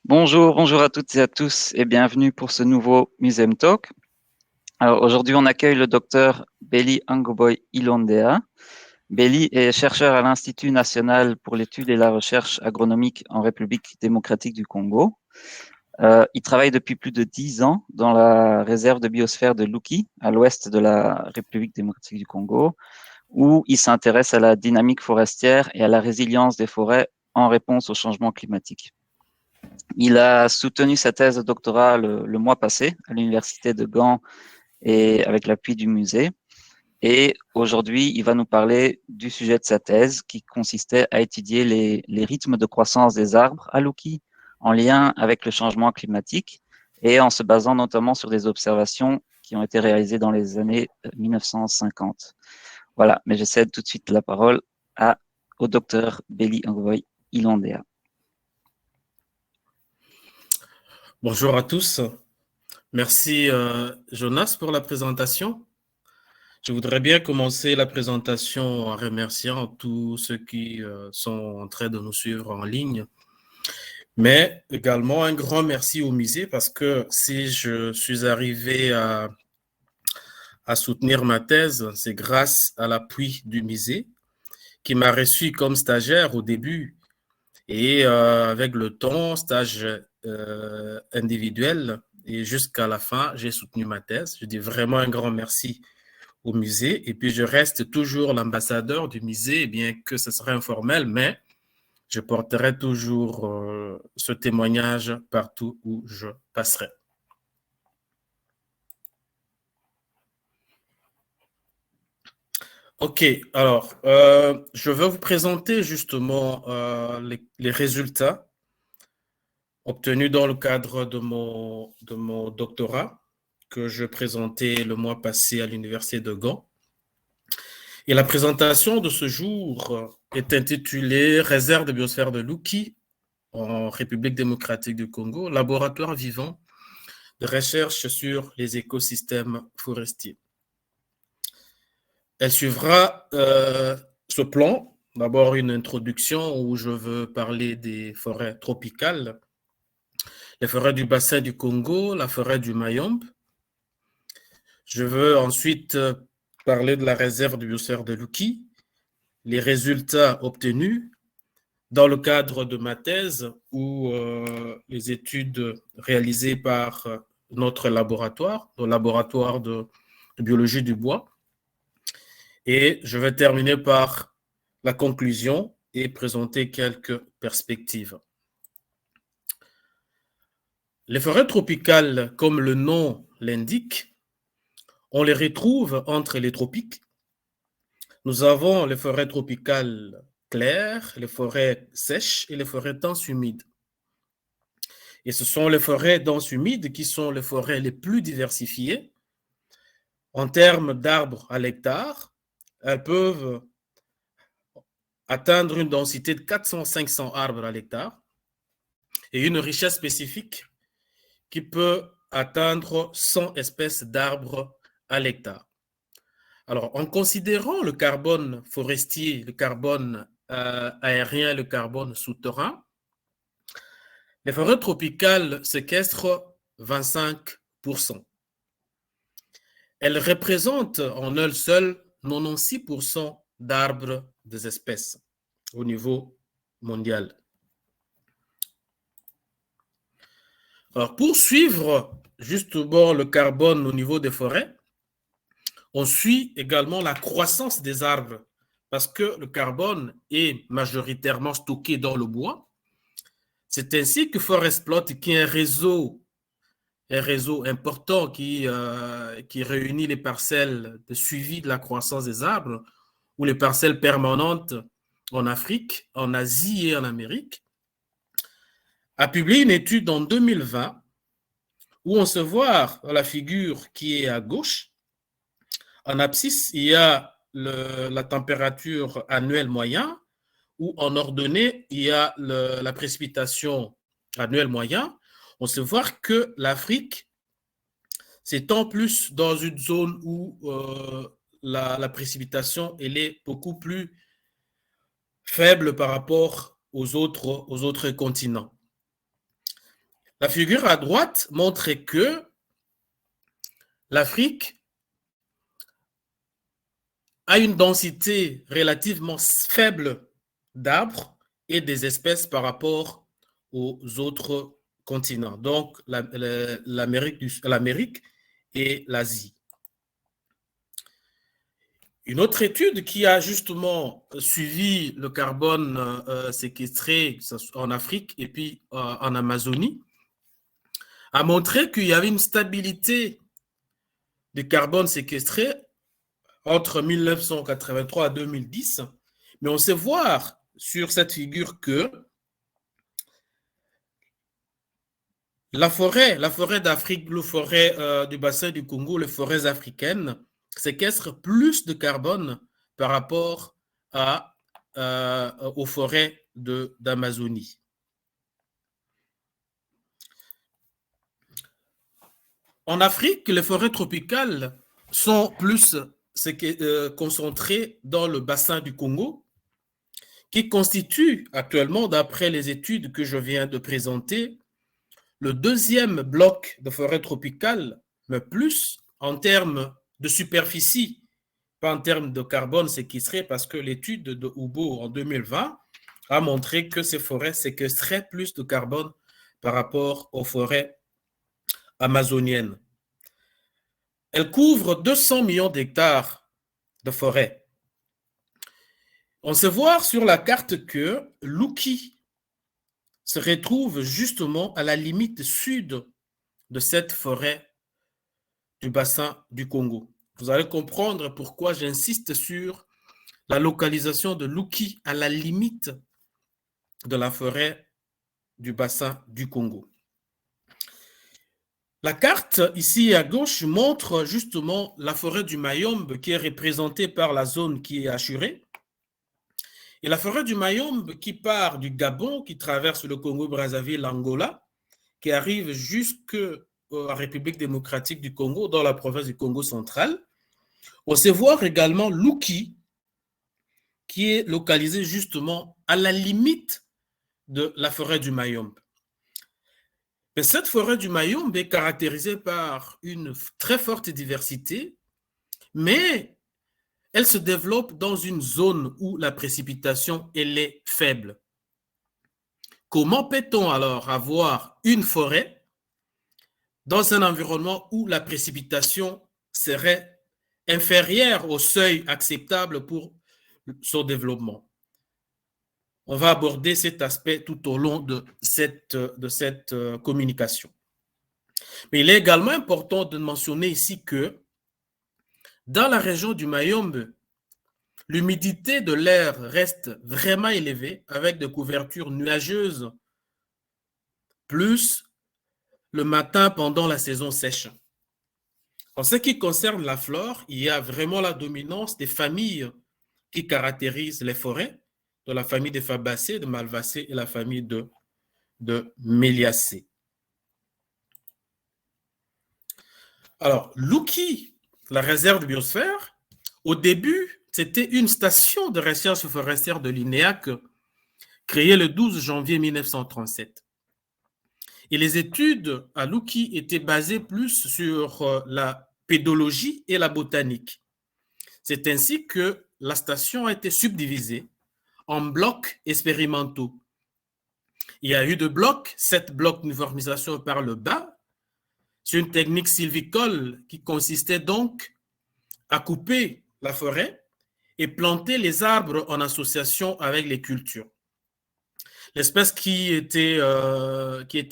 Bonjour à toutes et à tous et bienvenue pour ce nouveau Museum Talk. Alors aujourd'hui, on accueille le docteur Belly Angoboy Ilondea. Belly est chercheur à l'Institut national pour l'étude et la recherche agronomique en République démocratique du Congo. Il travaille depuis plus de 10 ans dans la réserve de biosphère de Luki, à l'ouest de la République démocratique du Congo, où il s'intéresse à la dynamique forestière et à la résilience des forêts en réponse au changement climatique. Il a soutenu sa thèse de doctorat le mois passé à l'université de Gand et avec l'appui du musée. Et aujourd'hui, il va nous parler du sujet de sa thèse qui consistait à étudier les rythmes de croissance des arbres à Luki en lien avec le changement climatique et en se basant notamment sur des observations qui ont été réalisées dans les années 1950. Voilà, mais je cède tout de suite la parole au docteur Belly Ngoy Ilondea. Bonjour à tous. Merci Jonas pour la présentation. Je voudrais bien commencer la présentation en remerciant tous ceux qui sont en train de nous suivre en ligne, mais également un grand merci au musée parce que si je suis arrivé à soutenir ma thèse, c'est grâce à l'appui du musée qui m'a reçu comme stagiaire au début et avec le temps, stage individuel et jusqu'à la fin, j'ai soutenu ma thèse. Je dis vraiment un grand merci au musée et puis je reste toujours l'ambassadeur du musée, bien que ce serait informel, mais je porterai toujours ce témoignage partout où je passerai. Ok, alors, je vais vous présenter justement les résultats obtenus dans le cadre de mon doctorat que je présentais le mois passé à l'université de Gand. Et la présentation de ce jour est intitulée « Réserve de biosphère de Luki en République démocratique du Congo, laboratoire vivant de recherche sur les écosystèmes forestiers ». Elle suivra ce plan. D'abord, une introduction où je veux parler des forêts tropicales, les forêts du bassin du Congo, la forêt du Mayombe. Je veux ensuite parler de la réserve de biosphère de Luki, les résultats obtenus dans le cadre de ma thèse ou les études réalisées par notre laboratoire, le laboratoire de biologie du bois. Et je vais terminer par la conclusion et présenter quelques perspectives. Les forêts tropicales, comme le nom l'indique, on les retrouve entre les tropiques. Nous avons les forêts tropicales claires, les forêts sèches et les forêts denses humides. Et ce sont les forêts denses humides qui sont les forêts les plus diversifiées. En termes d'arbres à l'hectare, elles peuvent atteindre une densité de 400-500 arbres à l'hectare et une richesse spécifique qui peut atteindre 100 espèces d'arbres à l'hectare. Alors, en considérant le carbone forestier, le carbone aérien, le carbone souterrain, les forêts tropicales séquestrent 25%. Elles représentent en elles seules 96% d'arbres des espèces au niveau mondial. Alors, pour suivre justement le carbone au niveau des forêts, on suit également la croissance des arbres parce que le carbone est majoritairement stocké dans le bois. C'est ainsi que Forestplot, qui est un réseau important qui réunit les parcelles de suivi de la croissance des arbres ou les parcelles permanentes en Afrique, en Asie et en Amérique, a publié une étude en 2020 où on se voit dans la figure qui est à gauche. En abscisse, il y a la température annuelle moyenne, où en ordonnée, il y a la précipitation annuelle moyenne. On se voit que l'Afrique s'étend plus dans une zone où la précipitation elle est beaucoup plus faible par rapport aux autres continents. La figure à droite montre que l'Afrique a une densité relativement faible d'arbres et des espèces par rapport aux autres continents, donc l'Amérique et l'Asie. Une autre étude qui a justement suivi le carbone séquestré en Afrique et puis en Amazonie a montré qu'il y avait une stabilité du carbone séquestré entre 1983 et 2010, mais on sait voir sur cette figure que la forêt d'Afrique, la forêt du bassin du Congo, les forêts africaines séquestrent plus de carbone par rapport aux forêts d'Amazonie. En Afrique, les forêts tropicales sont plus concentrées dans le bassin du Congo, qui constitue actuellement, d'après les études que je viens de présenter, le deuxième bloc de forêts tropicales, mais plus en termes de superficie, pas en termes de carbone séquestré, parce que l'étude de Hubo en 2020 a montré que ces forêts séquestraient plus de carbone par rapport aux forêts amazoniennes. Elles couvrent 200 millions d'hectares de forêts. On sait voir sur la carte que l'Uki se retrouve justement à la limite sud de cette forêt du bassin du Congo. Vous allez comprendre pourquoi j'insiste sur la localisation de l'Uki à la limite de la forêt du bassin du Congo. La carte ici à gauche montre justement la forêt du Mayombe qui est représentée par la zone qui est assurée. Et la forêt du Mayombe qui part du Gabon, qui traverse le Congo-Brazzaville, l'Angola, qui arrive jusqu'à la République démocratique du Congo, dans la province du Congo central. On sait voir également l'Uki, qui est localisé justement à la limite de la forêt du Mayombe. Mais cette forêt du Mayombe est caractérisée par une très forte diversité, mais elle se développe dans une zone où la précipitation elle est faible. Comment peut-on alors avoir une forêt dans un environnement où la précipitation serait inférieure au seuil acceptable pour son développement? On va aborder cet aspect tout au long de cette communication. Mais il est également important de mentionner ici que dans la région du Mayombe, l'humidité de l'air reste vraiment élevée avec des couvertures nuageuses, plus le matin pendant la saison sèche. En ce qui concerne la flore, il y a vraiment la dominance des familles qui caractérisent les forêts, de la famille des Fabacées, de Malvacées et la famille de Méliacées. Alors, l'Uki, la réserve de biosphère, au début, c'était une station de recherche forestière de l'INEAC créée le 12 janvier 1937. Et les études à l'Uki étaient basées plus sur la pédologie et la botanique. C'est ainsi que la station a été subdivisée en blocs expérimentaux. Il y a eu 7 blocs d'uniformisation par le bas. C'est une technique sylvicole qui consistait donc à couper la forêt et planter les arbres en association avec les cultures. L'espèce qui était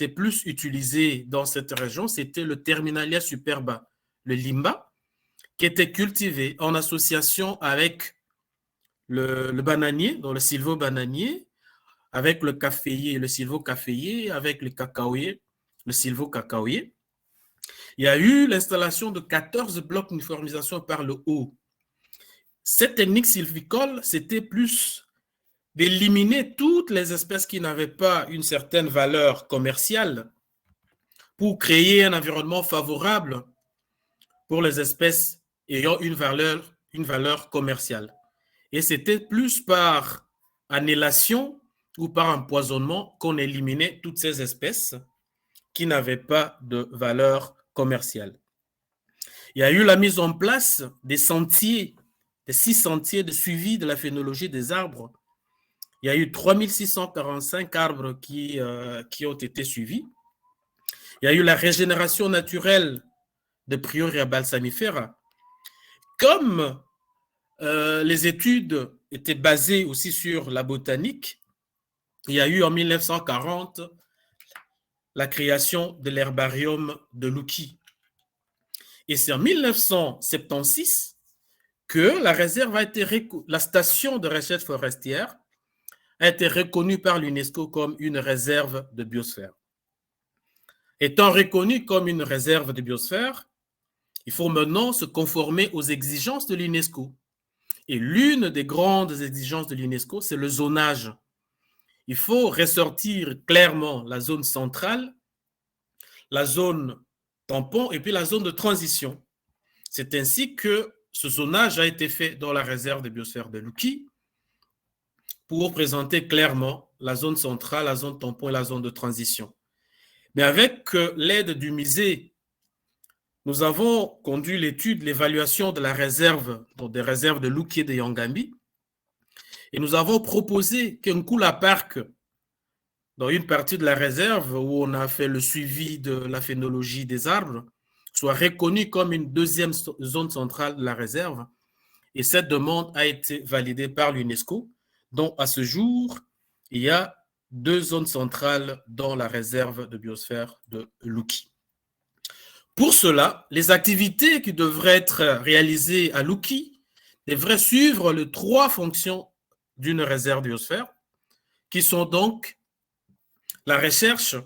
plus utilisée dans cette région, c'était le Terminalia superba, le limba, qui était cultivé en association avec le bananier, donc le sylvo-bananier, avec le caféier, le sylvo-caféier, avec le cacaoyer, le sylvo-cacaoyer. Il y a eu l'installation de 14 blocs d'uniformisation par le haut. Cette technique sylvicole, c'était plus d'éliminer toutes les espèces qui n'avaient pas une certaine valeur commerciale pour créer un environnement favorable pour les espèces ayant une valeur commerciale. Et c'était plus par annihilation ou par empoisonnement qu'on éliminait toutes ces espèces qui n'avaient pas de valeur commerciale. Il y a eu la mise en place des sentiers, des 6 sentiers de suivi de la phénologie des arbres. Il y a eu 3645 arbres qui ont été suivis. Il y a eu la régénération naturelle de Bryoria balsamifera. Comme les études étaient basées aussi sur la botanique, il y a eu en 1940 la création de l'herbarium de Louki. Et c'est en 1976 que la réserve a été la station de recherche forestière a été reconnue par l'UNESCO comme une réserve de biosphère. Étant reconnue comme une réserve de biosphère, il faut maintenant se conformer aux exigences de l'UNESCO. Et l'une des grandes exigences de l'UNESCO, c'est le zonage. Il faut ressortir clairement la zone centrale, la zone tampon et puis la zone de transition. C'est ainsi que ce zonage a été fait dans la réserve de biosphère de Louki pour présenter clairement la zone centrale, la zone tampon et la zone de transition. Mais avec l'aide du musée, nous avons conduit l'étude, l'évaluation de la réserve, donc des réserves de Louki et de Yangambi, et nous avons proposé qu'un Nkula Park, dans une partie de la réserve où on a fait le suivi de la phénologie des arbres, soit reconnu comme une deuxième zone centrale de la réserve. Et cette demande a été validée par l'UNESCO, dont à ce jour, il y a 2 zones centrales dans la réserve de biosphère de Louki. Pour cela, les activités qui devraient être réalisées à Louki devraient suivre les 3 fonctions d'une réserve de biosphère, qui sont donc la recherche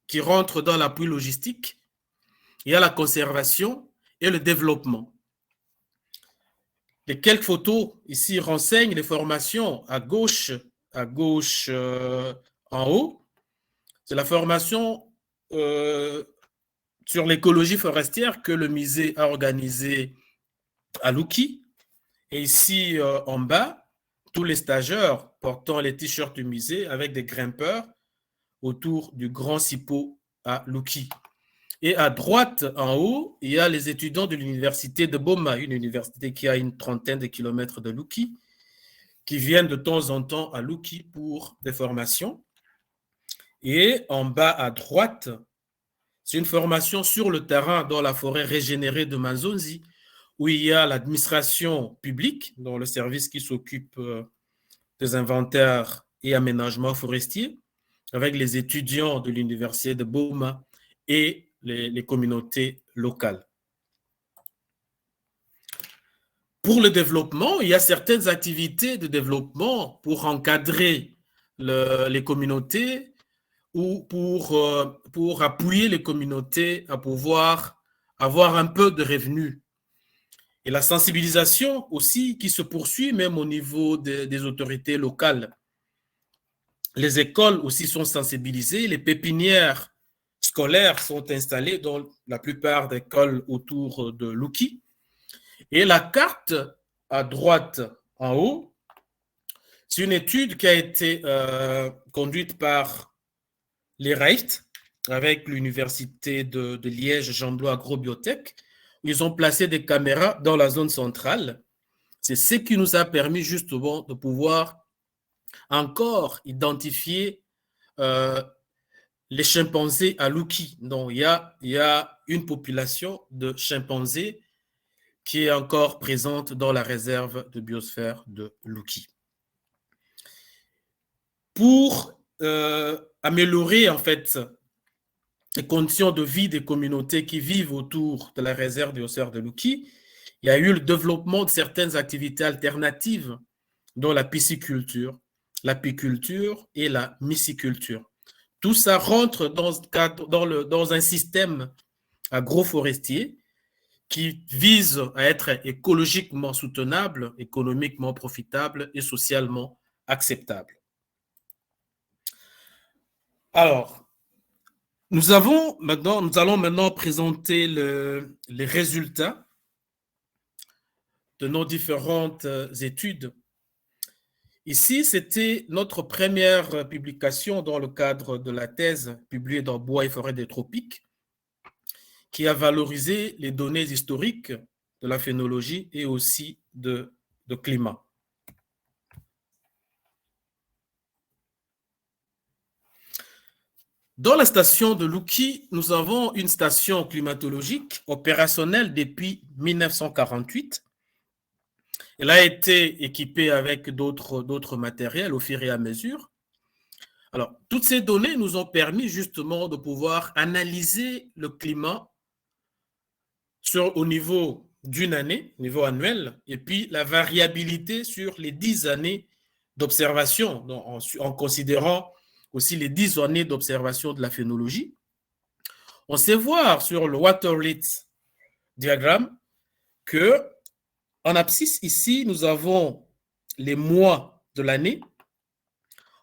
qui rentre dans l'appui logistique, il y a la conservation et le développement. Les quelques photos ici renseignent les formations à gauche en haut. C'est la formation sur l'écologie forestière que le musée a organisée à Louki. Et ici en bas, tous les stagiaires portant les t-shirts du musée avec des grimpeurs autour du Grand Sipo à Louki. Et à droite, en haut, il y a les étudiants de l'université de Boma, une université qui a une trentaine de kilomètres de Louki, qui viennent de temps en temps à Louki pour des formations. Et en bas à droite, c'est une formation sur le terrain dans la forêt régénérée de Manzonzi, où il y a l'administration publique, dans le service qui s'occupe des inventaires et aménagements forestiers, avec les étudiants de l'université de Boma et les communautés locales. Pour le développement, il y a certaines activités de développement pour encadrer les communautés ou pour appuyer les communautés à pouvoir avoir un peu de revenus. Et la sensibilisation aussi qui se poursuit même au niveau des autorités locales. Les écoles aussi sont sensibilisées, les pépinières scolaires sont installées dans la plupart des écoles autour de Louki. Et la carte à droite en haut, c'est une étude qui a été conduite par l'ERAIT avec l'université de Liège, Jean-Blanc Agrobiotech. Ils ont placé des caméras dans la zone centrale. C'est ce qui nous a permis justement de pouvoir encore identifier les chimpanzés à Louki. Donc, il y a une population de chimpanzés qui est encore présente dans la réserve de biosphère de Louki. Pour améliorer en fait les conditions de vie des communautés qui vivent autour de la réserve de biosphère de Louki, il y a eu le développement de certaines activités alternatives, dont la pisciculture, l'apiculture et la myciculture. Tout ça rentre dans un système agroforestier qui vise à être écologiquement soutenable, économiquement profitable et socialement acceptable. Alors, nous allons maintenant présenter les résultats de nos différentes études. Ici, c'était notre première publication dans le cadre de la thèse publiée dans Bois et forêts des tropiques, qui a valorisé les données historiques de la phénologie et aussi de climat. Dans la station de Luki, nous avons une station climatologique opérationnelle depuis 1948. Elle a été équipée avec d'autres matériels au fur et à mesure. Alors, toutes ces données nous ont permis justement de pouvoir analyser le climat au niveau d'une année, au niveau annuel, et puis la variabilité sur les 10 années d'observation, en considérant aussi les 10 années d'observation de la phénologie. On sait voir sur le Waterlit diagramme que en abscisse ici, nous avons les mois de l'année.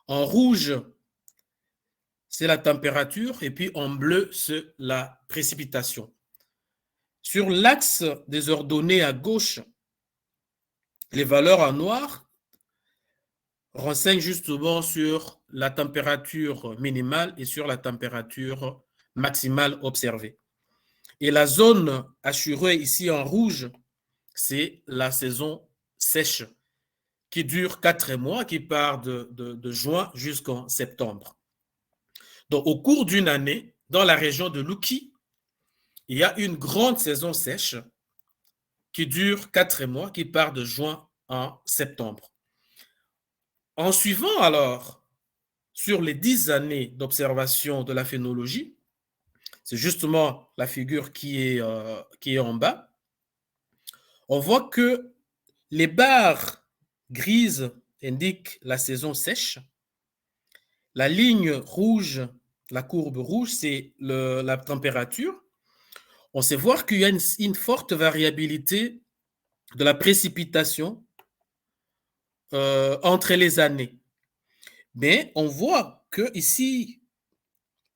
En rouge, c'est la température, et puis en bleu, c'est la précipitation. Sur l'axe des ordonnées à gauche, les valeurs en noir renseignent justement sur la température minimale et sur la température maximale observée. Et la zone assurée ici en rouge, c'est la saison sèche qui dure 4 mois, qui part de juin jusqu'en septembre. Donc, au cours d'une année, dans la région de Luki, il y a une grande saison sèche qui dure 4 mois, qui part de juin en septembre. En suivant alors sur les 10 années d'observation de la phénologie, c'est justement la figure qui est en bas, on voit que les barres grises indiquent la saison sèche. La ligne rouge, la courbe rouge, c'est la température. On sait voir qu'il y a une forte variabilité de la précipitation entre les années. Mais on voit que ici,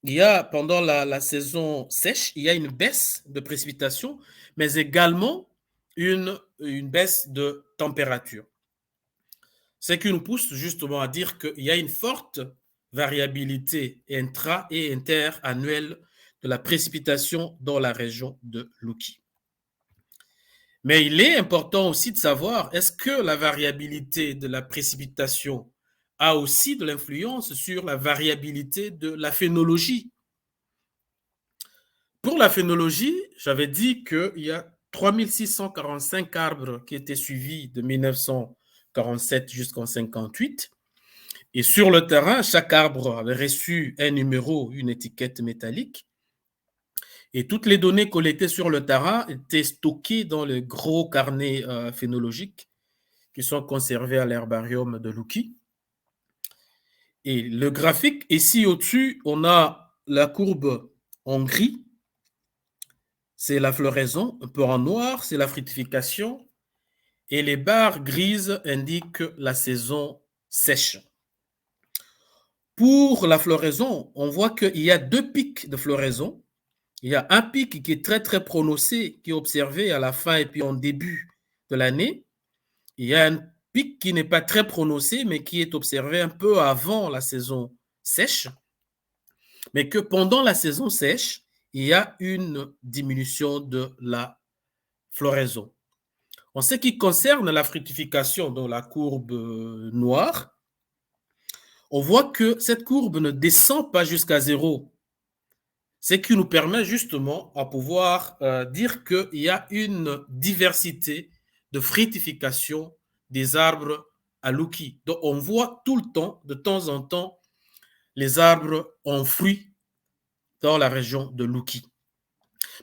il y a pendant la saison sèche, il y a une baisse de précipitation, mais également une baisse de température. Ce qui nous pousse justement à dire qu'il y a une forte variabilité intra- et interannuelle de la précipitation dans la région de Luki. Mais il est important aussi de savoir, est-ce que la variabilité de la précipitation a aussi de l'influence sur la variabilité de la phénologie? Pour la phénologie, j'avais dit qu'il y a 3645 arbres qui étaient suivis de 1947 jusqu'en 1958. Et sur le terrain, chaque arbre avait reçu un numéro, une étiquette métallique. Et toutes les données collectées sur le terrain étaient stockées dans les gros carnets phénologiques qui sont conservés à l'herbarium de Luki. Et le graphique, ici au-dessus, on a la courbe en gris, c'est la floraison, un peu en noir, c'est la fructification, et les barres grises indiquent la saison sèche. Pour la floraison, on voit qu'il y a 2 pics de floraison. Il y a un pic qui est très, très prononcé, qui est observé à la fin et puis en début de l'année. Il y a un pic qui n'est pas très prononcé, mais qui est observé un peu avant la saison sèche. Mais que pendant la saison sèche, il y a une diminution de la floraison. En ce qui concerne la fructification dans la courbe noire, on voit que cette courbe ne descend pas jusqu'à 0. Ce qui nous permet justement à pouvoir dire qu'il y a une diversité de fructification des arbres à Luki. Donc, on voit tout le temps, de temps en temps, les arbres en fruits dans la région de Luki.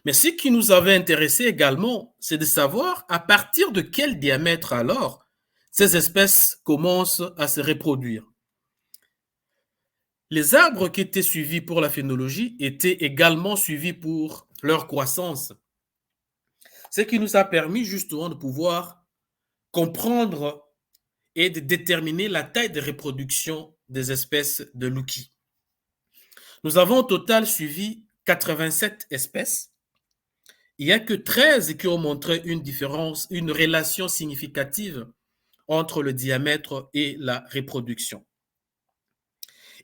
Mais ce qui nous avait intéressé également, c'est de savoir à partir de quel diamètre alors ces espèces commencent à se reproduire. Les arbres qui étaient suivis pour la phénologie étaient également suivis pour leur croissance. Ce qui nous a permis justement de pouvoir comprendre et de déterminer la taille de reproduction des espèces de Luki. Nous avons au total suivi 87 espèces. Il n'y a que 13 qui ont montré une différence, une relation significative entre le diamètre et la reproduction.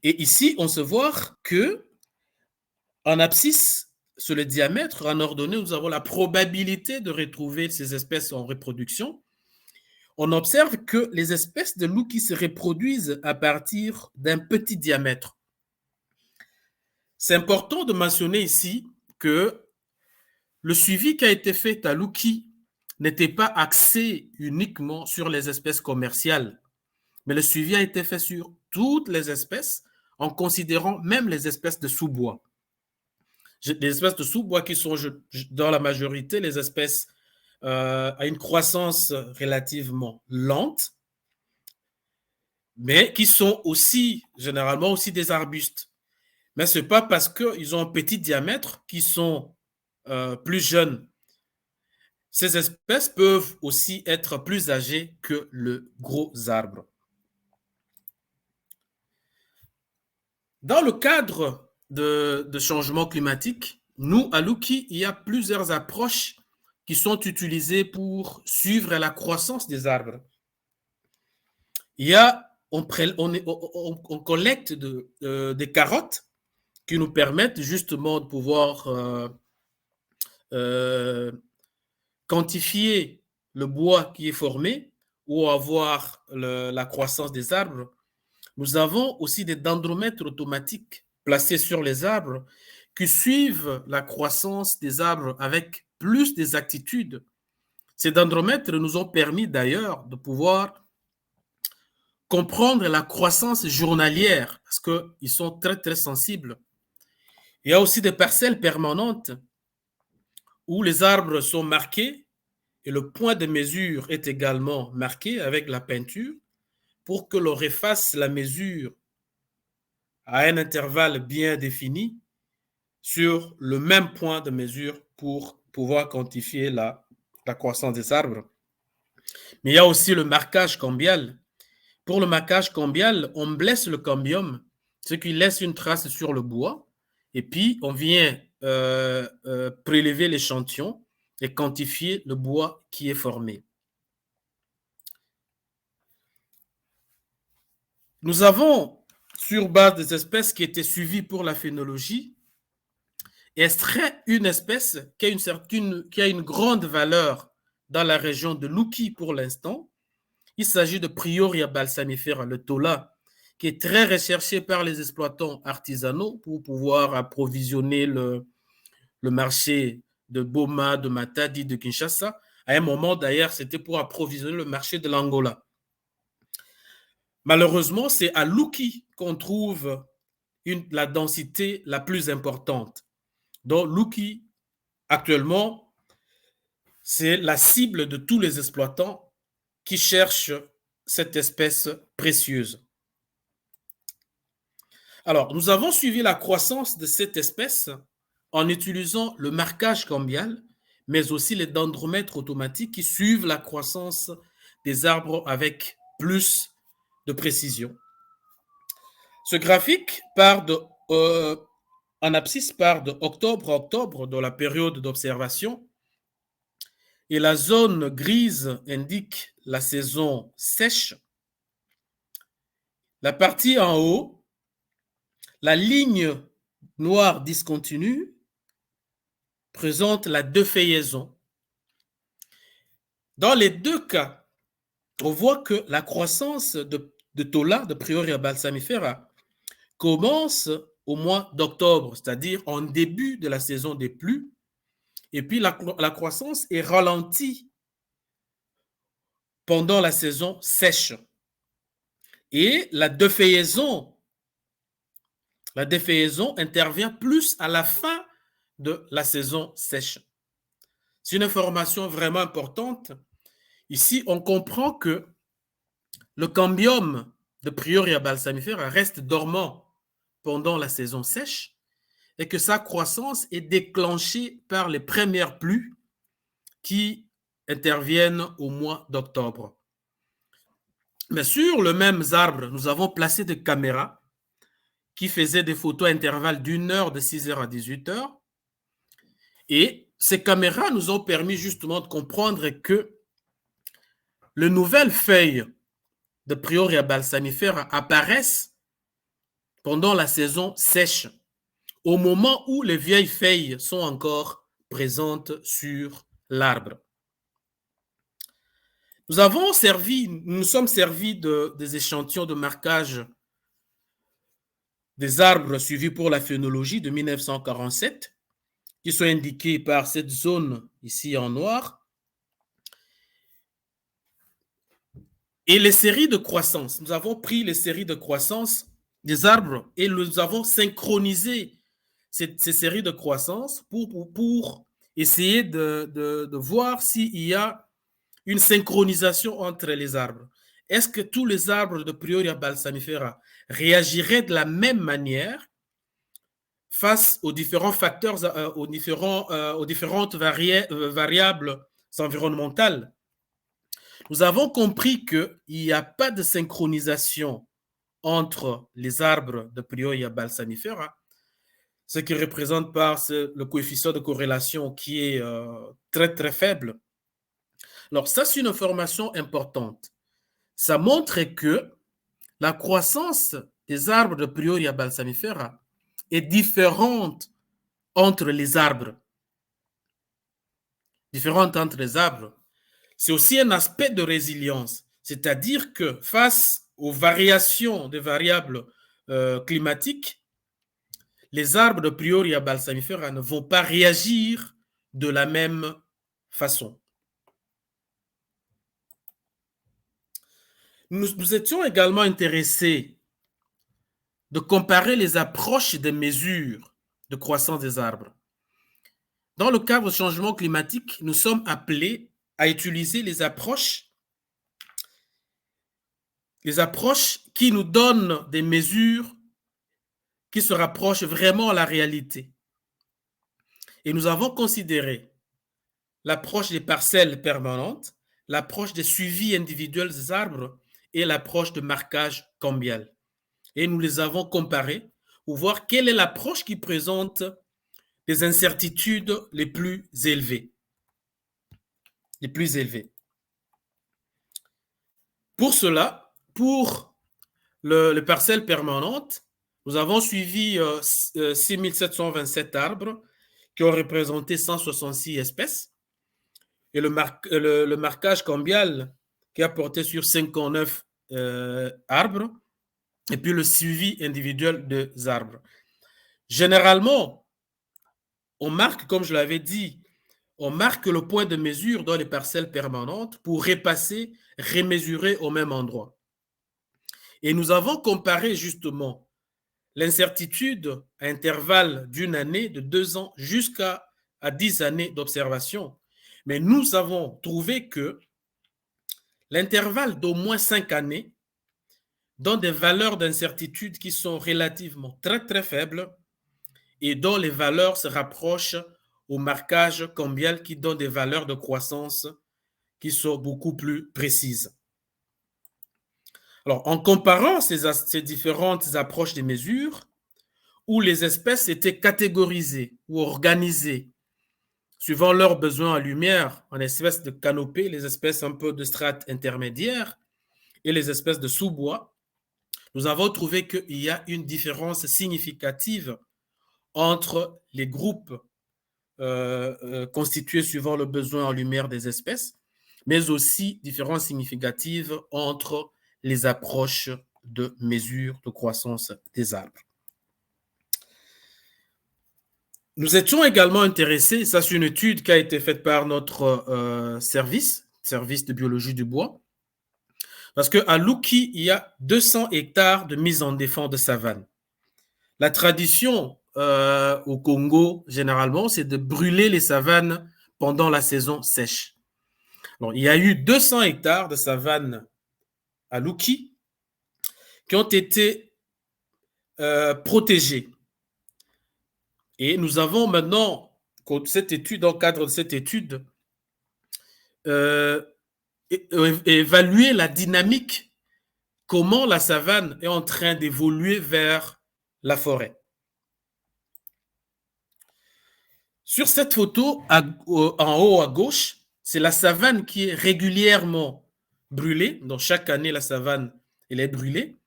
Et ici, on se voit que en abscisse, sur le diamètre, en ordonnée, nous avons la probabilité de retrouver ces espèces en reproduction. On observe que les espèces de loups qui se reproduisent à partir d'un petit diamètre. C'est important de mentionner ici que le suivi qui a été fait à Luki n'était pas axé uniquement sur les espèces commerciales, mais le suivi a été fait sur toutes les espèces en considérant même les espèces de sous-bois. Les espèces de sous-bois qui sont dans la majorité les espèces à une croissance relativement lente, mais qui sont aussi généralement aussi des arbustes. Mais ce n'est pas parce qu'ils ont un petit diamètre qu'ils sont plus jeunes. Ces espèces peuvent aussi être plus âgées que le gros arbre. Dans le cadre de changement climatique, nous, à Luki, il y a plusieurs approches qui sont utilisées pour suivre la croissance des arbres. On collecte des carottes qui nous permettent justement de pouvoir quantifier le bois qui est formé ou avoir la croissance des arbres. Nous avons aussi des dendromètres automatiques placés sur les arbres qui suivent la croissance des arbres avec plus d'exactitude. Ces dendromètres nous ont permis d'ailleurs de pouvoir comprendre la croissance journalière parce qu'ils sont très, très sensibles. Il y a aussi des parcelles permanentes où les arbres sont marqués et le point de mesure est également marqué avec la peinture pour que l'on refasse la mesure à un intervalle bien défini sur le même point de mesure pour pouvoir quantifier la croissance des arbres. Mais il y a aussi le marquage cambial. Pour le marquage cambial, on blesse le cambium, ce qui laisse une trace sur le bois, et puis on vient prélever l'échantillon et quantifier le bois qui est formé. Nous avons, sur base des espèces qui étaient suivies pour la phénologie, extrait une espèce qui a une grande valeur dans la région de Luki pour l'instant. Il s'agit de Bryoria balsamifera, le tola, qui est très recherché par les exploitants artisanaux pour pouvoir approvisionner le marché de Boma, de Matadi, de Kinshasa. À un moment, d'ailleurs, c'était pour approvisionner le marché de l'Angola. Malheureusement, c'est à Luki qu'on trouve la densité la plus importante. Donc, Luki, actuellement, c'est la cible de tous les exploitants qui cherchent cette espèce précieuse. Alors, nous avons suivi la croissance de cette espèce en utilisant le marquage cambial, mais aussi les dendromètres automatiques qui suivent la croissance des arbres avec plus de précision. Ce graphique part en abscisse part de octobre à octobre dans la période d'observation et la zone grise indique la saison sèche. La partie en haut, la ligne noire discontinue présente la défeuillaison. Dans les deux cas, on voit que la croissance de tola, de Bryoria balsamifera, commence au mois d'octobre, c'est-à-dire en début de la saison des pluies, et puis la croissance est ralentie pendant la saison sèche. Et la défeuillaison intervient plus à la fin de la saison sèche. C'est une information vraiment importante. Ici, on comprend que le cambium de Bryoria balsamifera reste dormant pendant la saison sèche et que sa croissance est déclenchée par les premières pluies qui interviennent au mois d'octobre. Mais sur le même arbre, nous avons placé des caméras qui faisaient des photos à intervalles d'1 heure, de 6 heures à 18 heures. Et ces caméras nous ont permis justement de comprendre que les nouvelles feuilles de Bryoria balsamifera apparaissent pendant la saison sèche, au moment où les vieilles feuilles sont encore présentes sur l'arbre. Nous sommes servis des échantillons de marquage des arbres suivis pour la phénologie de 1947, qui sont indiqués par cette zone ici en noir. Et les séries de croissance, nous avons pris les séries de croissance des arbres et nous avons synchronisé ces séries de croissance pour essayer de voir s'il y a une synchronisation entre les arbres. Est-ce que tous les arbres de Bryoria balsamifera réagiraient de la même manière face aux différents facteurs, aux différentes variables environnementales? Nous avons compris qu'il n'y a pas de synchronisation entre les arbres de Bryoria balsamifera, ce qui représente par le coefficient de corrélation qui est très très faible. Alors ça, c'est une information importante. Ça montre que la croissance des arbres de Bryoria balsamifera est différente entre les arbres. Différente entre les arbres. C'est aussi un aspect de résilience, c'est-à-dire que face aux variations des variables climatiques, les arbres de Bryoria balsamifera ne vont pas réagir de la même façon. Nous étions également intéressés de comparer les approches des mesures de croissance des arbres. Dans le cadre du changement climatique, nous sommes appelés à utiliser les approches qui nous donnent des mesures qui se rapprochent vraiment à la réalité. Et nous avons considéré l'approche des parcelles permanentes, l'approche des suivis individuels des arbres et l'approche de marquage cambial. Et nous les avons comparés pour voir quelle est l'approche qui présente les incertitudes les plus élevées. Pour cela, pour les parcelles permanentes, nous avons suivi 6727 arbres qui ont représenté 166 espèces et le marquage cambial qui a porté sur 59 arbres et puis le suivi individuel des arbres. Généralement, on marque, comme je l'avais dit, on marque le point de mesure dans les parcelles permanentes pour remesurer au même endroit. Et nous avons comparé justement l'incertitude à intervalle d'une année, de 2 ans, jusqu'à 10 années d'observation. Mais nous avons trouvé que l'intervalle d'au moins 5 années donne des valeurs d'incertitude qui sont relativement très très faibles et dont les valeurs se rapprochent au marquage cambial qui donne des valeurs de croissance qui sont beaucoup plus précises. Alors, en comparant ces différentes approches des mesures, où les espèces étaient catégorisées ou organisées suivant leurs besoins en lumière, en espèces de canopées, les espèces un peu de strates intermédiaires et les espèces de sous-bois, nous avons trouvé qu'il y a une différence significative entre les groupes constitués suivant le besoin en lumière des espèces, mais aussi différences significatives entre les approches de mesure de croissance des arbres. Nous étions également intéressés, ça c'est une étude qui a été faite par notre service de biologie du bois, parce qu'à Luki, il y a 200 hectares de mise en défense de savane. La tradition au Congo, généralement, c'est de brûler les savanes pendant la saison sèche. Alors, il y a eu 200 hectares de savane à Luki qui ont été protégés. Et nous avons maintenant, dans le cadre de cette étude, évalué la dynamique, comment la savane est en train d'évoluer vers la forêt. Sur cette photo, en haut à gauche, c'est la savane qui est régulièrement brûlée. Donc, chaque année, la savane, elle est brûlée.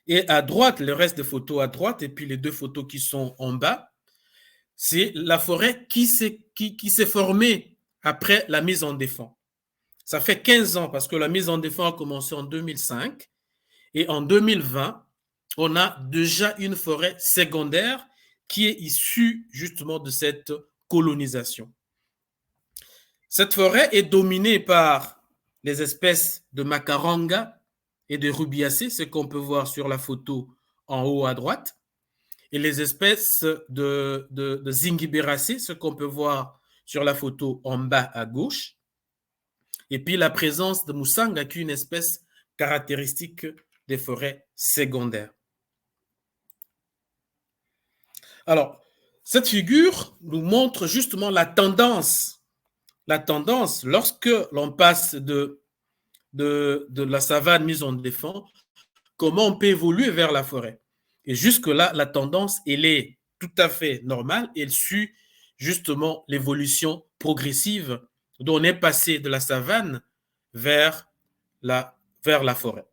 Et à droite, le reste des photos à droite, et puis les 2 photos qui sont en bas, c'est la forêt qui s'est formée après la mise en défense. Ça fait 15 ans parce que la mise en défense a commencé en 2005 et en 2020, on a déjà une forêt secondaire qui est issue justement de cette colonisation. Cette forêt est dominée par les espèces de macaranga et de rubiacées, ce qu'on peut voir sur la photo en haut à droite, et les espèces de zingibéracées, ce qu'on peut voir sur la photo en bas à gauche, et puis la présence de Musanga, qui est une espèce caractéristique des forêts secondaires. Alors, cette figure nous montre justement la tendance lorsque l'on passe de la savane mise en défense, comment on peut évoluer vers la forêt. Et jusque-là, la tendance, elle est tout à fait normale. Elle suit justement l'évolution progressive dont on est passé de la savane vers la forêt.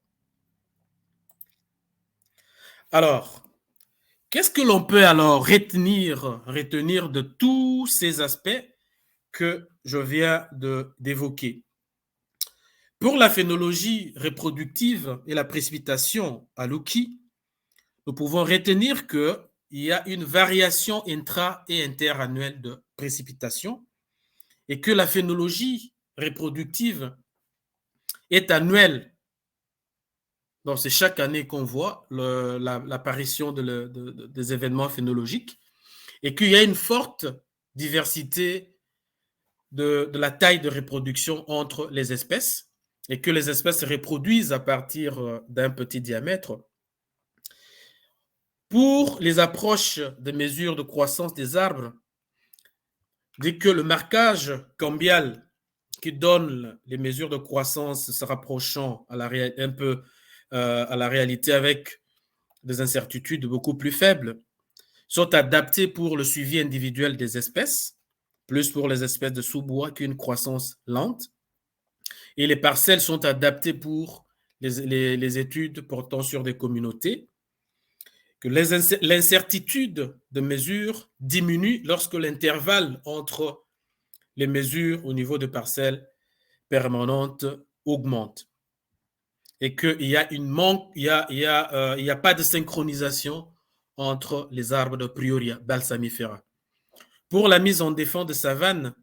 Alors, qu'est-ce que l'on peut alors retenir de tous ces aspects que je viens d'évoquer? Pour la phénologie reproductive et la précipitation à Luki, nous pouvons retenir qu'il y a une variation intra- et interannuelle de précipitation et que la phénologie reproductive est annuelle. Donc, c'est chaque année qu'on voit l'apparition des événements phénologiques et qu'il y a une forte diversité de la taille de reproduction entre les espèces et que les espèces se reproduisent à partir d'un petit diamètre. Pour les approches de mesure de croissance des arbres, dès que le marquage cambial qui donne les mesures de croissance se rapprochant un peu à la réalité avec des incertitudes beaucoup plus faibles, sont adaptés pour le suivi individuel des espèces, plus pour les espèces de sous-bois qu'une croissance lente. Et les parcelles sont adaptées pour les études portant sur des communautés, que l'incertitude de mesure diminue lorsque l'intervalle entre les mesures au niveau de parcelles permanentes augmente et qu'il y a il y a pas de synchronisation entre les arbres de Bryoria balsamifera. Pour la mise en défense de savane,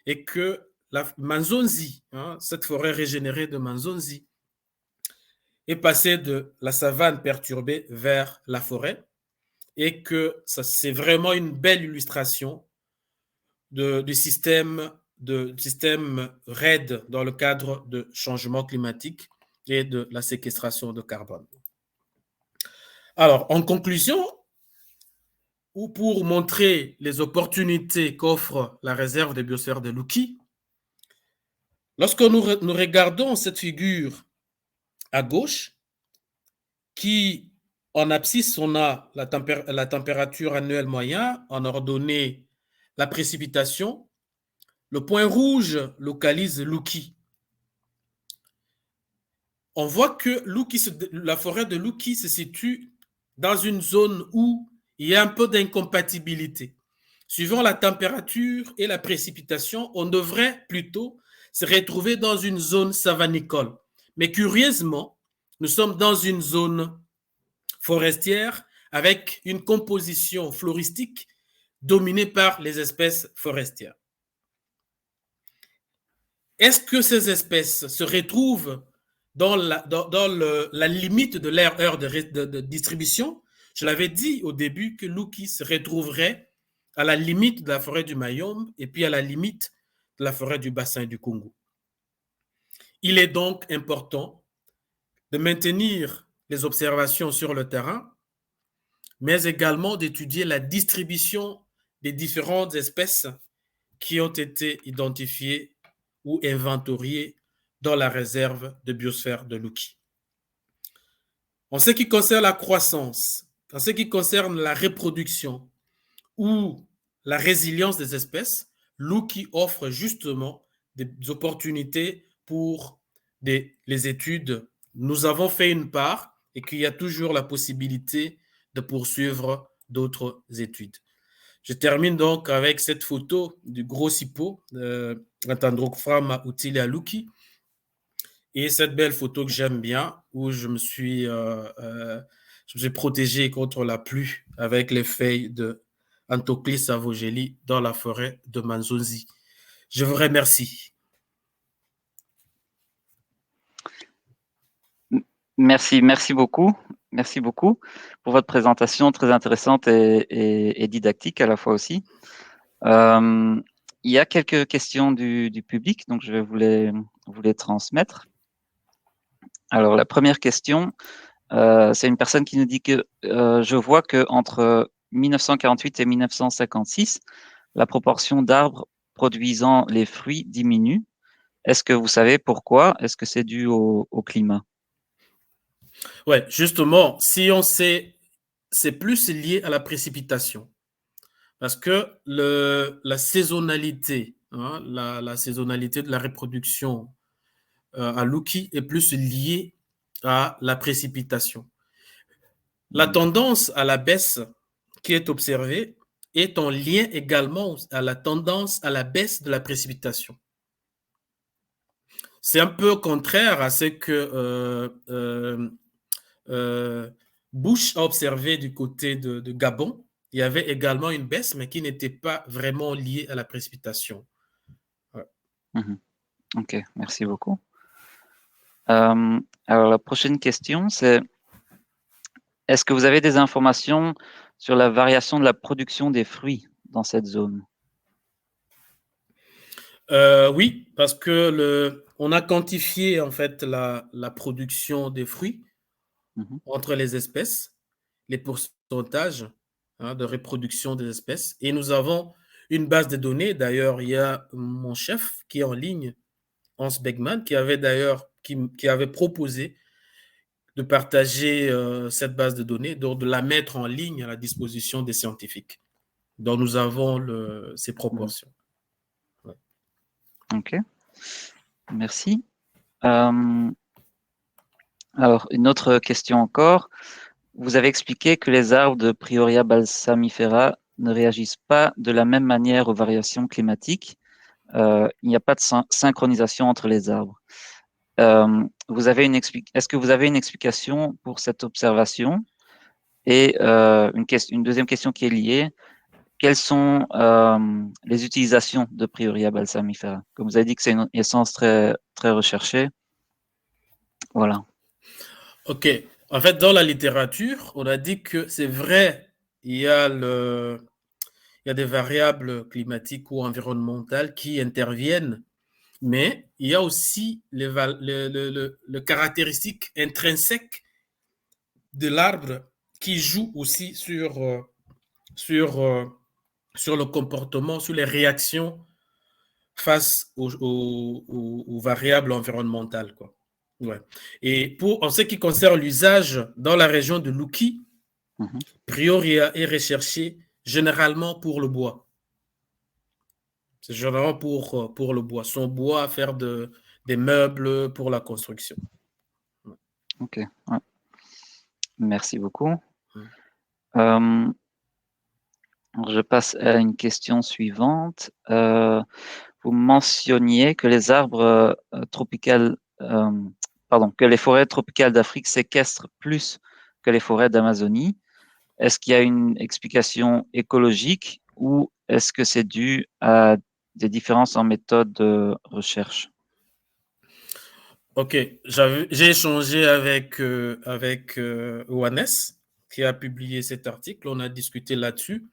et que la Manzonzi, cette forêt régénérée de Manzonzi, est passée de la savane perturbée vers la forêt et que c'est vraiment une belle illustration du système RED dans le cadre de changement climatique et de la séquestration de carbone. Alors, en conclusion, ou pour montrer les opportunités qu'offre la réserve des biosphères de Luki, lorsque nous regardons cette figure à gauche, qui en abscisse, on a la température annuelle moyenne, en ordonnée la précipitation. Le point rouge localise Luki. On voit que la forêt de Luki se situe dans une zone où il y a un peu d'incompatibilité. Suivant la température et la précipitation, on devrait plutôt se retrouver dans une zone savanicole. Mais curieusement, nous sommes dans une zone forestière avec une composition floristique dominée par les espèces forestières. Est-ce que ces espèces se retrouvent dans la limite de leur heure de distribution? Je l'avais dit au début que Luki se retrouverait à la limite de la forêt du Mayombe et puis à la limite de la forêt du bassin du Congo. Il est donc important de maintenir les observations sur le terrain, mais également d'étudier la distribution des différentes espèces qui ont été identifiées ou inventoriées dans la réserve de biosphère de Luki. En ce qui concerne la croissance, en ce qui concerne la reproduction ou la résilience des espèces, Luki offre justement des opportunités pour les études, nous avons fait une part et qu'il y a toujours la possibilité de poursuivre d'autres études. Je termine donc avec cette photo du gros sippo, Antandrophrames utilia-luki, et cette belle photo que j'aime bien, où je me suis protégé contre la pluie avec les feuilles de Anthoclis savogeli dans la forêt de Manzonzi. Je vous remercie. Merci beaucoup. Merci beaucoup pour votre présentation très intéressante et didactique à la fois aussi. Il y a quelques questions du public, donc je vais vous les transmettre. Alors, la première question, c'est une personne qui nous dit que je vois qu'entre 1948 et 1956, la proportion d'arbres produisant les fruits diminue. Est-ce que vous savez pourquoi? Est-ce que c'est dû au climat? Ouais, justement, si on sait, c'est plus lié à la précipitation. Parce que la saisonnalité, hein, la saisonnalité de la reproduction à Luki est plus liée à la précipitation. La tendance à la baisse qui est observée est en lien également à la tendance à la baisse de la précipitation. C'est un peu contraire à ce que Bush a observé du côté de Gabon. Il y avait également une baisse, mais qui n'était pas vraiment liée à la précipitation. Ouais. Ok, merci beaucoup. Alors, la prochaine question, c'est est-ce que vous avez des informations sur la variation de la production des fruits dans cette zone? Oui, parce que on a quantifié en fait la production des fruits entre les espèces, les pourcentages de reproduction des espèces, et nous avons une base de données. D'ailleurs, il y a mon chef qui est en ligne, Hans Beckman, qui avait d'ailleurs qui avait proposé de partager cette base de données, donc de la mettre en ligne à la disposition des scientifiques. Donc nous avons ces proportions. Ouais. Ok, merci. Alors, une autre question encore. Vous avez expliqué que les arbres de Bryoria balsamifera ne réagissent pas de la même manière aux variations climatiques. Il n'y a pas de synchronisation entre les arbres. Est-ce que vous avez une explication pour cette observation? Et une deuxième question qui est liée, quelles sont les utilisations de Bryoria balsamifera? Comme vous avez dit que c'est une essence très, très recherchée. Voilà. Ok. En fait, dans la littérature, on a dit que c'est vrai, il y a des variables climatiques ou environnementales qui interviennent, mais il y a aussi le caractéristique intrinsèque de l'arbre qui joue aussi sur, sur le comportement, sur les réactions face aux variables environnementales, quoi. Ouais. Et en ce qui concerne l'usage dans la région de Luki, Bryoria est recherché généralement pour le bois. C'est généralement pour le bois. Son bois à faire des meubles pour la construction. Ouais. Ok. Ouais. Merci beaucoup. Je passe à une question suivante. Vous mentionniez que les arbres tropicales, que les forêts tropicales d'Afrique séquestrent plus que les forêts d'Amazonie. Est-ce qu'il y a une explication écologique ou est-ce que c'est dû à des différences en méthode de recherche? Ok, j'ai échangé avec Oanes, qui a publié cet article. On a discuté là-dessus.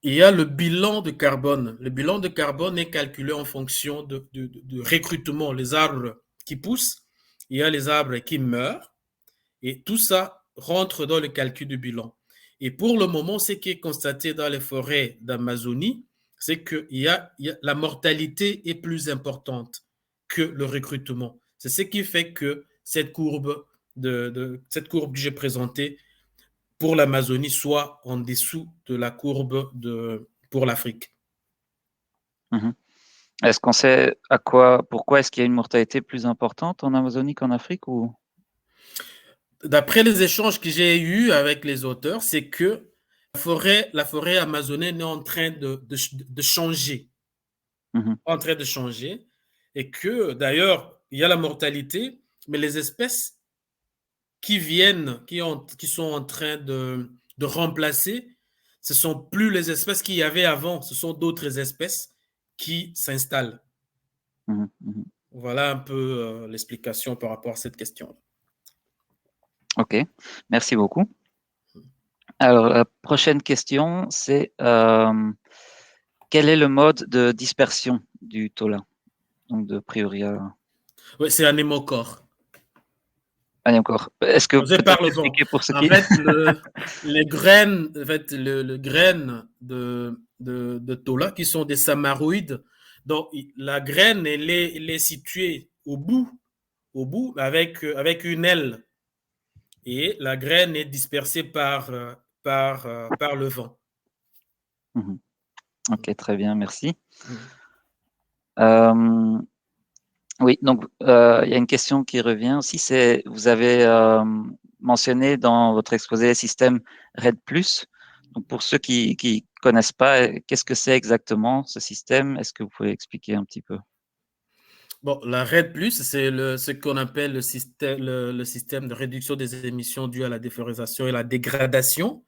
Il y a le bilan de carbone. Le bilan de carbone est calculé en fonction de recrutement. Les arbres qui poussent, il y a les arbres qui meurent, et tout ça rentre dans le calcul du bilan. Et pour le moment, ce qui est constaté dans les forêts d'Amazonie, c'est que la mortalité est plus importante que le recrutement. C'est ce qui fait que cette courbe que j'ai présentée pour l'Amazonie soit en dessous de la courbe pour l'Afrique. Est-ce qu'on sait pourquoi est-ce qu'il y a une mortalité plus importante en Amazonie qu'en Afrique ou... D'après les échanges que j'ai eus avec les auteurs, c'est que la forêt amazonienne est en train de changer, en train de changer, et que d'ailleurs, il y a la mortalité, mais les espèces qui viennent, qui sont en train de remplacer, ce sont plus les espèces qu'il y avait avant, ce sont d'autres espèces qui s'installent. Voilà un peu l'explication par rapport à cette question. Ok, merci beaucoup. Alors, la prochaine question, c'est quel est le mode de dispersion du tola, donc de Prioria? Oui, c'est anémocore. Allez, encore. Est-ce que Je peut-être parle au vent. expliquer pour ceux En qui... fait, les graines, en fait, le graine de tola, qui sont des samaroïdes, donc la graine, elle est située au bout avec une aile. Et la graine est dispersée par le vent. Ok, très bien, merci. Mm. Oui, donc il y a une question qui revient aussi, c'est vous avez mentionné dans votre exposé le système RED+. Donc pour ceux qui connaissent pas, qu'est-ce que c'est exactement ce système? Est-ce que vous pouvez expliquer un petit peu? Bon, la RED+, c'est ce qu'on appelle le système de réduction des émissions dues à la déforestation et la dégradation.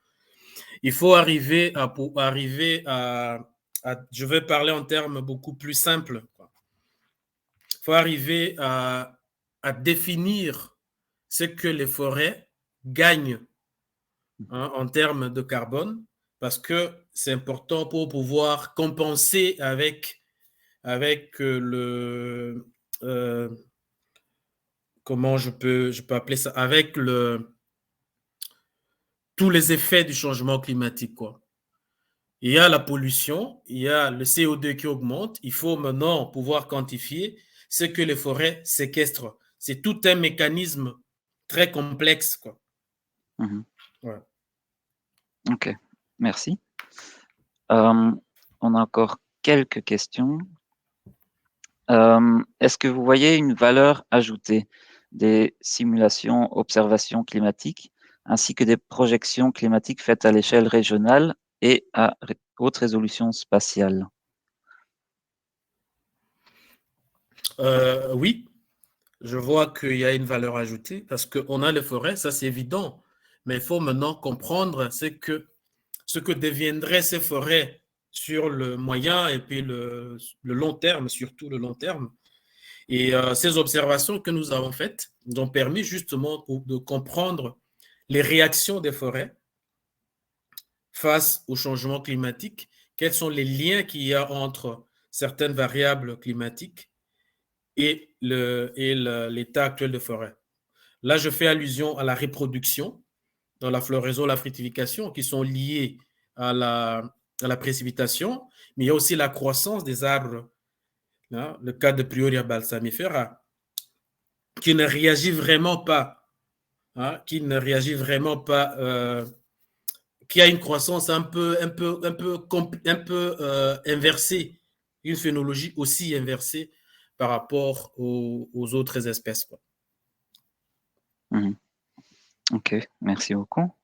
Il faut arriver je vais parler en termes beaucoup plus simples. Il faut arriver à définir ce que les forêts gagnent en termes de carbone, parce que c'est important pour pouvoir compenser avec comment je peux appeler ça, avec tous les effets du changement climatique, quoi. Il y a la pollution, il y a le CO2 qui augmente. Il faut maintenant pouvoir quantifier ce que les forêts séquestrent. C'est tout un mécanisme très complexe, quoi. Ouais. Ok, merci. On a encore quelques questions. Est-ce que vous voyez une valeur ajoutée des simulations, observations climatiques, ainsi que des projections climatiques faites à l'échelle régionale et à haute résolution spatiale? Oui, je vois qu'il y a une valeur ajoutée parce qu'on a les forêts, ça c'est évident. Mais il faut maintenant comprendre ce que deviendraient ces forêts sur le moyen et puis le long terme, surtout le long terme. Et ces observations que nous avons faites nous ont permis justement de comprendre les réactions des forêts face au changement climatique, quels sont les liens qu'il y a entre certaines variables climatiques et l'état actuel de forêt. Là, je fais allusion à la reproduction dans la floraison, la fructification, qui sont liées à la précipitation, mais il y a aussi la croissance des arbres, hein, le cas de Prioria balsamifera, qui ne réagit vraiment pas, hein, qui a une croissance un peu inversée, une phénologie aussi inversée par rapport aux autres espèces, quoi. Ok, merci beaucoup.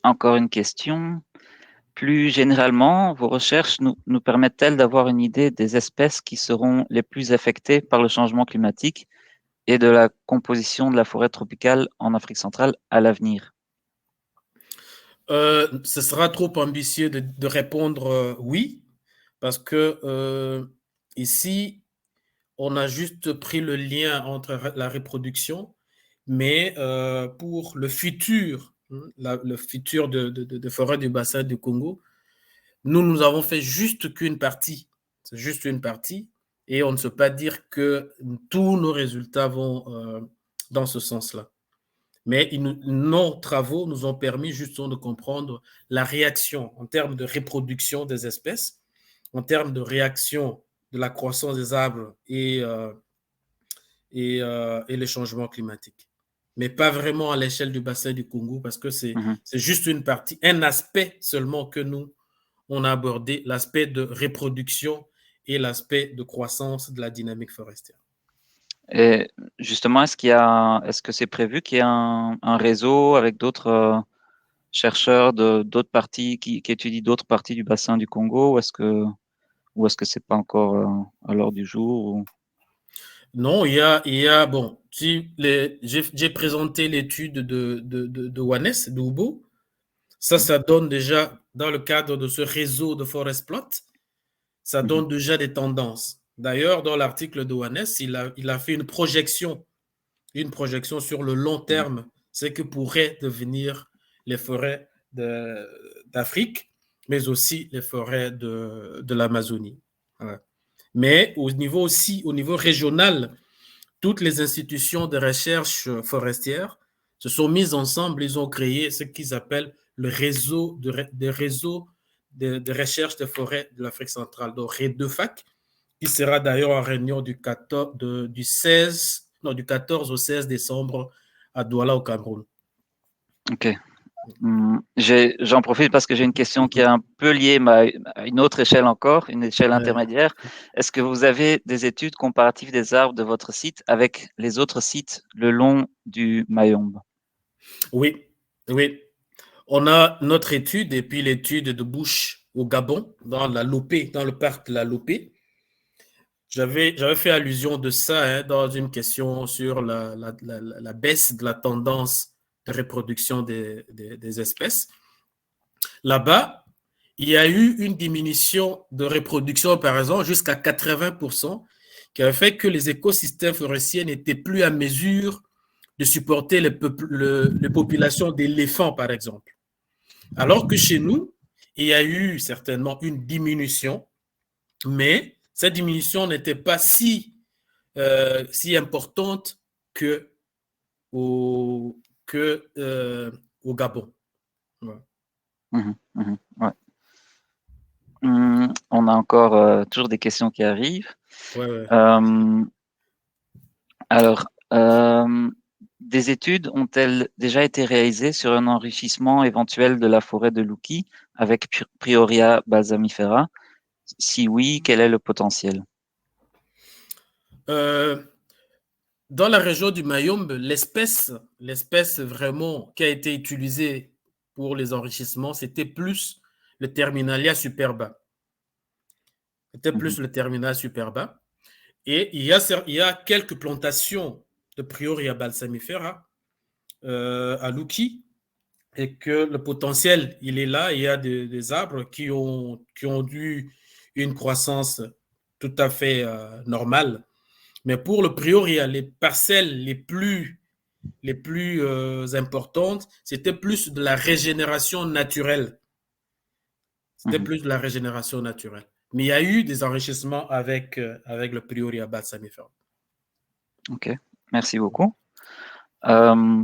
Encore une question. Plus généralement, vos recherches nous permettent-elles d'avoir une idée des espèces qui seront les plus affectées par le changement climatique et de la composition de la forêt tropicale en Afrique centrale à l'avenir? Ce sera trop ambitieux de répondre oui, parce que ici, on a juste pris le lien entre la reproduction, mais pour le futur, le futur de forêt du bassin du Congo, nous avons fait juste qu'une partie. C'est juste une partie. Et on ne peut pas dire que tous nos résultats vont dans ce sens-là. Mais nos travaux nous ont permis justement de comprendre la réaction en termes de reproduction des espèces, en termes de réaction de la croissance des arbres et les changements climatiques. Mais pas vraiment à l'échelle du bassin du Congo, parce que c'est juste une partie, un aspect seulement que nous, on a abordé, l'aspect de reproduction et l'aspect de croissance de la dynamique forestière. Et justement, est-ce que c'est prévu qu'il y ait un réseau avec d'autres chercheurs de d'autres parties qui étudient d'autres parties du bassin du Congo, ou est-ce que c'est pas encore à l'ordre du jour Non, bon, j'ai présenté l'étude de Wanes, de Hubo. Ça donne déjà, dans le cadre de ce réseau de Forest Plot, ça donne déjà des tendances. D'ailleurs, dans l'article de Wanes, il a fait une projection sur le long terme, ce que pourraient devenir les forêts d'Afrique, mais aussi les forêts de l'Amazonie. Ouais. Mais au niveau régional, toutes les institutions de recherche forestière se sont mises ensemble, ils ont créé ce qu'ils appellent le réseau de recherche des forêts de l'Afrique centrale, donc REDEFAC, qui sera d'ailleurs en réunion du 14 au 16 décembre à Douala, au Cameroun. Ok. J'en profite parce que j'ai une question qui est un peu liée à une autre échelle encore, une échelle intermédiaire. Est-ce que vous avez des études comparatives des arbres de votre site avec les autres sites le long du Mayombe? Oui, oui. On a notre étude et puis l'étude de Bush au Gabon, dans le parc de la Lopé. J'avais fait allusion de ça dans une question sur la baisse de la tendance de reproduction des espèces. Là-bas, il y a eu une diminution de reproduction, par exemple, jusqu'à 80%, qui a fait que les écosystèmes forestiers n'étaient plus à mesure de supporter les populations d'éléphants, par exemple. Alors que chez nous, il y a eu certainement une diminution, mais cette diminution n'était pas si importante au Gabon. Ouais. Ouais. On a encore toujours des questions qui arrivent. Ouais. Alors, des études ont-elles déjà été réalisées sur un enrichissement éventuel de la forêt de Louki avec Prioria balsamifera? Si oui, quel est le potentiel? Dans la région du Mayombe, l'espèce vraiment qui a été utilisée pour les enrichissements, c'était plus le Terminalia superba. Et il y a quelques plantations de Prioria balsamifera à Louki, et que le potentiel, il est là. Il y a des arbres qui ont eu une croissance tout à fait normale. Mais pour le Prioria, les parcelles les plus importantes, c'était plus de la régénération naturelle. Mais il y a eu des enrichissements avec le Prioria balsamifera. Ok, merci beaucoup.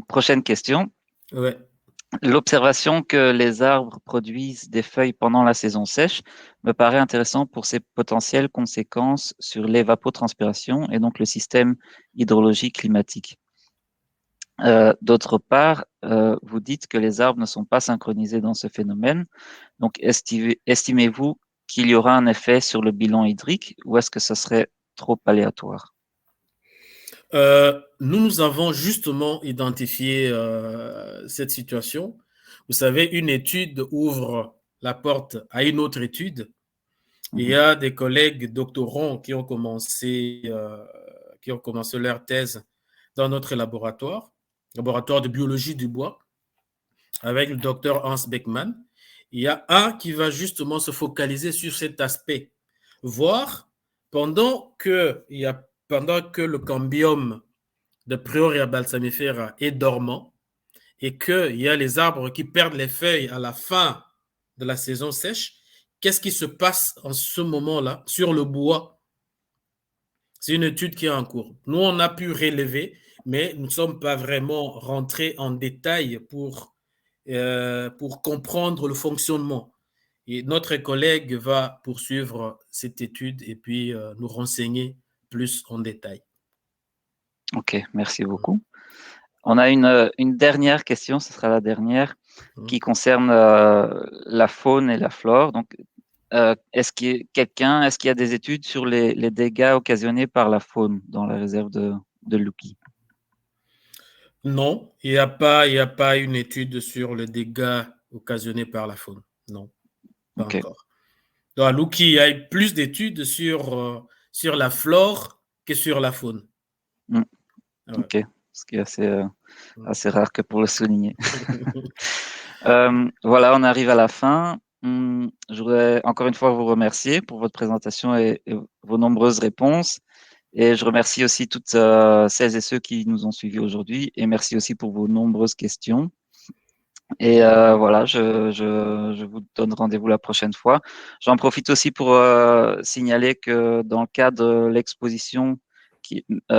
Prochaine question. Ouais. L'observation que les arbres produisent des feuilles pendant la saison sèche me paraît intéressant pour ses potentielles conséquences sur l'évapotranspiration et donc le système hydrologique climatique. D'autre part, vous dites que les arbres ne sont pas synchronisés dans ce phénomène. Donc, estimez-vous qu'il y aura un effet sur le bilan hydrique, ou est-ce que ce serait trop aléatoire? Nous avons justement identifié cette situation. Vous savez, une étude ouvre la porte à une autre étude. Il y a des collègues doctorants qui ont commencé leur thèse dans notre laboratoire de biologie du bois, avec le docteur Hans Beckmann. Il y a un qui va justement se focaliser sur cet aspect, voir pendant que le cambium de Prioria balsamifera est dormant et qu'il y a les arbres qui perdent les feuilles à la fin de la saison sèche, qu'est-ce qui se passe en ce moment-là sur le bois? C'est une étude qui est en cours. Nous, on a pu relever, mais nous ne sommes pas vraiment rentrés en détail pour comprendre le fonctionnement. Et notre collègue va poursuivre cette étude et puis nous renseigner plus en détail. Ok, merci beaucoup. On a une dernière question, ce sera la dernière, qui concerne la faune et la flore. Donc, est-ce qu'il y a des études sur les dégâts occasionnés par la faune dans la réserve de Luki? Non, il n'y a pas une étude sur les dégâts occasionnés par la faune. Non, pas Ok. encore. Donc, à Luki, il y a plus d'études sur la flore que sur la faune. Mm. Ouais. Ok. Ce qui est assez rare que pour le souligner. Voilà, on arrive à la fin. Je voudrais encore une fois vous remercier pour votre présentation et vos nombreuses réponses. Et je remercie aussi toutes celles et ceux qui nous ont suivis aujourd'hui. Et merci aussi pour vos nombreuses questions. Et voilà, je vous donne rendez-vous la prochaine fois. J'en profite aussi pour signaler que dans le cadre de l'exposition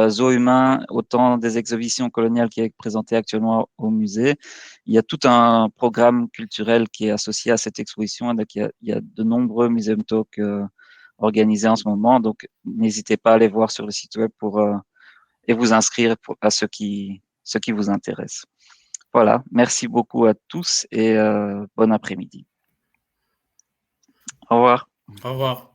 Zoo humain, autant des exhibitions coloniales qui est présentée actuellement au musée, il y a tout un programme culturel qui est associé à cette exposition. Donc, il y a de nombreux Museum Talk organisés en ce moment. Donc, n'hésitez pas à aller voir sur le site web et vous inscrire à ceux qui vous intéressent. Voilà, merci beaucoup à tous et bon après-midi. Au revoir. Au revoir.